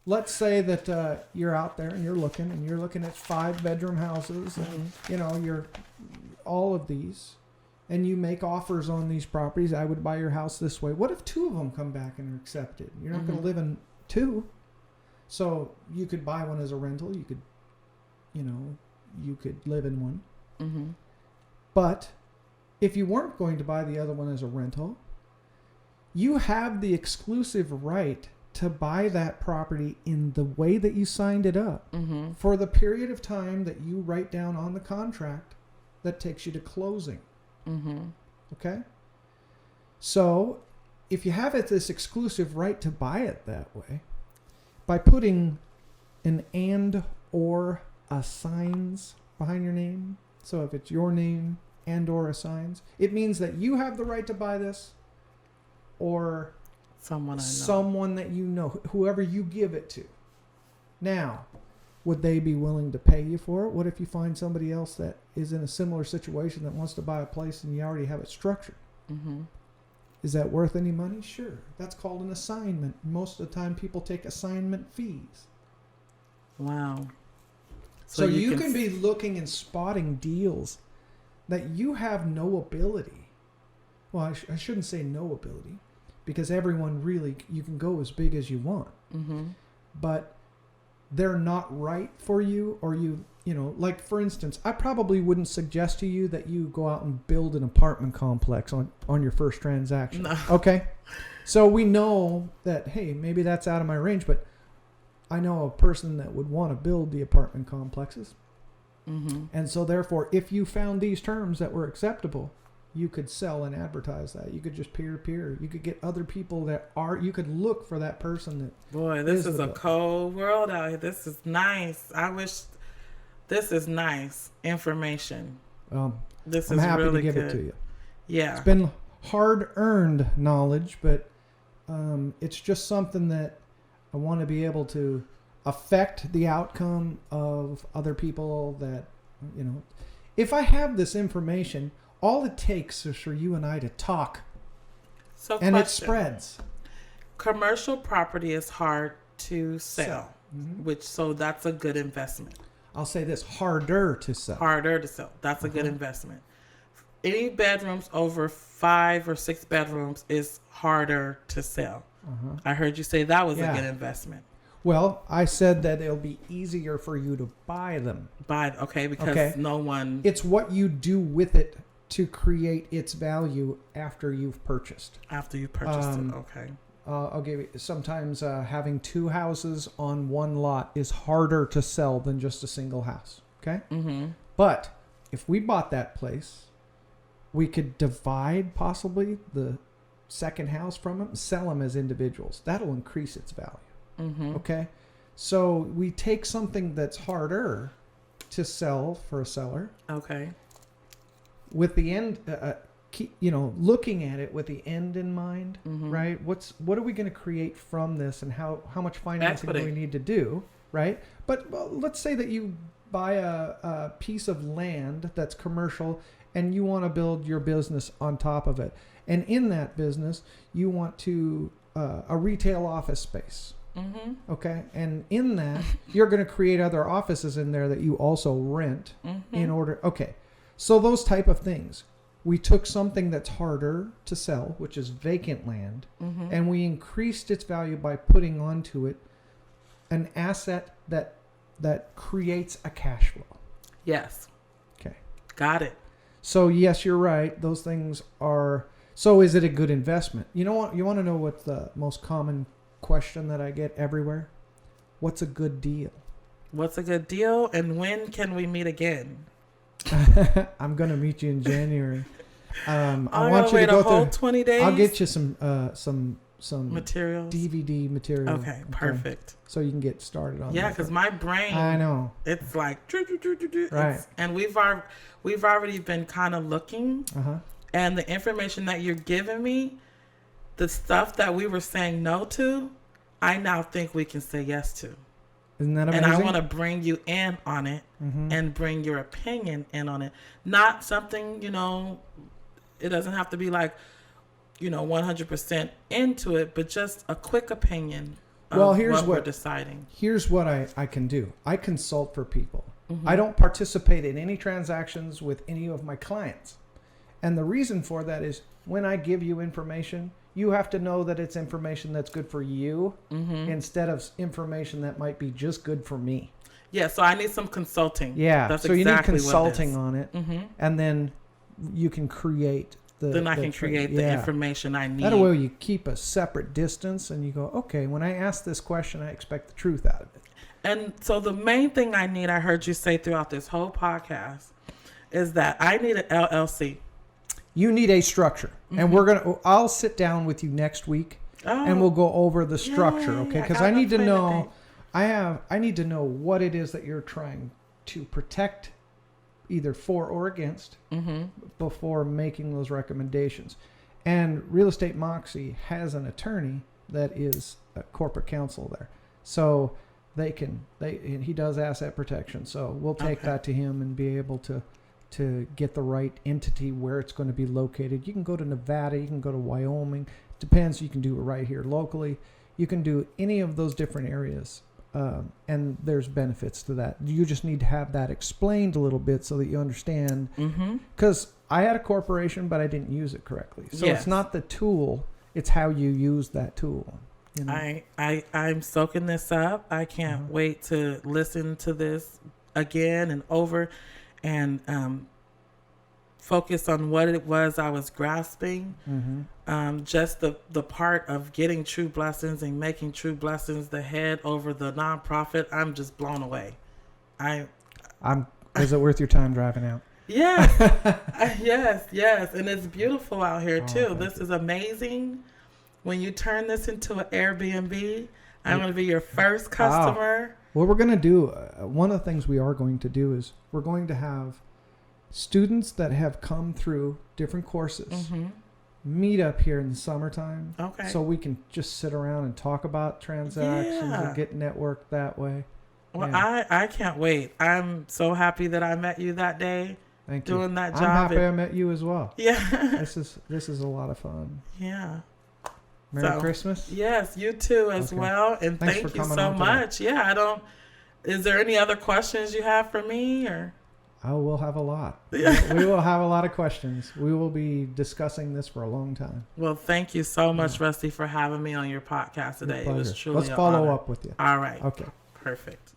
let's say that you're out there and you're looking at 5-bedroom houses, and you're all of these, and you make offers on these properties. I would buy your house this way. What if 2 of them come back and are accepted? You're not going to live in 2, so you could buy one as a rental. You could, you could live in one. Mm-hmm. But if you weren't going to buy the other one as a rental, you have the exclusive right to buy that property in the way that you signed it up for the period of time that you write down on the contract that takes you to closing. Okay? So if you have this exclusive right to buy it that way, by putting an and or assigns behind your name, so if it's your name and or assigns, it means that you have the right to buy this, or someone that you know, whoever you give it to. Now, would they be willing to pay you for it? What if you find somebody else that is in a similar situation that wants to buy a place and you already have it structured? Is that worth any money? Sure. That's called an assignment. Most of the time people take assignment fees. Wow. So you can be looking and spotting deals that you have no ability. Well, I shouldn't say no ability, because everyone really, you can go as big as you want. But they're not right for you, or like for instance, I probably wouldn't suggest to you that you go out and build an apartment complex on your first transaction. No. Okay? So we know that, hey, maybe that's out of my range, but I know a person that would want to build the apartment complexes. And so therefore, if you found these terms that were acceptable, you could sell and advertise that. You could just peer-to-peer. You could get other people you could look for that person that... Boy, this is a cold world out here. This is nice. I wish... This is nice information. This is happy really to give good. It to you. Yeah. It's been hard-earned knowledge, but it's just something that I want to be able to affect the outcome of other people that, if I have this information, all it takes is for you and I to talk. And it spreads. Commercial property is hard to sell, so that's a good investment. I'll say this, harder to sell. Harder to sell. That's a good investment. Any bedrooms over 5 or 6 bedrooms is harder to sell. I heard you say that was a good investment. Well, I said that it'll be easier for you to buy them. Because no one... It's what you do with it to create its value after you've purchased. After you purchased it, okay. I'll give you, sometimes having 2 houses on one lot is harder to sell than just a single house. Okay? But if we bought that place, we could divide possibly the second house from them and sell them as individuals. That'll increase its value. Okay? So we take something that's harder to sell for a seller. Okay. With the end, looking at it with the end in mind, right? What are we going to create from this, and how much financing do we need to do, right? But let's say that you buy a piece of land that's commercial and you want to build your business on top of it. And in that business, you want to a retail office space. Okay. And in that, you're going to create other offices in there that you also rent in order. Okay. So those type of things. We took something that's harder to sell, which is vacant land, and we increased its value by putting onto it an asset that creates a cash flow. Yes. Okay. Got it. So yes, you're right. Those things are... So is it a good investment? You know what? You want to know what the most common question that I get everywhere? What's a good deal? What's a good deal, and when can we meet again? I'm gonna meet you in January. I want you to go through 20 days. I'll get you some materials, DVD material. Okay, perfect. So you can get started on. Yeah, because my brain, I know, it's like right. And we've already been kind of looking, and the information that you're giving me, the stuff that we were saying no to, I now think we can say yes to. Isn't that amazing? And I want to bring you in on it and bring your opinion in on it. Not something, it doesn't have to be like, 100% into it, but just a quick opinion of what we're deciding. Here's what I can do. I consult for people. I don't participate in any transactions with any of my clients. And the reason for that is when I give you information, you have to know that it's information that's good for you instead of information that might be just good for me. Yeah, so I need some consulting. Yeah, that's so exactly you need consulting on it, and then you can create then I can create the information I need. That way you keep a separate distance and you go, okay, when I ask this question, I expect the truth out of it. And so the main thing I need, I heard you say throughout this whole podcast, is that I need an LLC. You need a structure. And I'll sit down with you next week and we'll go over the structure, okay? Because I need to know, I need to know what it is that you're trying to protect either for or against before making those recommendations. And Real Estate Moxie has an attorney that is a corporate counsel there. So and he does asset protection. So we'll take that to him and be able to get the right entity where it's going to be located. You can go to Nevada, you can go to Wyoming. Depends, you can do it right here locally. You can do any of those different areas. And there's benefits to that. You just need to have that explained a little bit so that you understand. Because I had a corporation, but I didn't use it correctly. So it's not the tool, it's how you use that tool. You know? I'm soaking this up. I can't wait to listen to this again and over and focus on what it was I was grasping. Just the part of getting True Blessings and making True Blessings the head over the nonprofit. I'm just blown away. Is it worth your time driving out? Yes. yes. And it's beautiful out here too. This is amazing. When you turn this into an Airbnb, I'm going to be your first customer. What we're going to do, one of the things we are going to do is we're going to have students that have come through different courses meet up here in the summertime. Okay. So we can just sit around and talk about transactions and get networked that way. Well, I can't wait. I'm so happy that I met you that day. Thank you. Doing that job. I'm happy I met you as well. Yeah. This is a lot of fun. Yeah. Merry Christmas. Yes, you too as well. And thank you so much. Yeah, is there any other questions you have for me or? Oh, we'll have a lot. We will have a lot of questions. We will be discussing this for a long time. Well, thank you so much, Rusty, for having me on your podcast today. It was truly Let's follow up with you. All right. Okay. Perfect.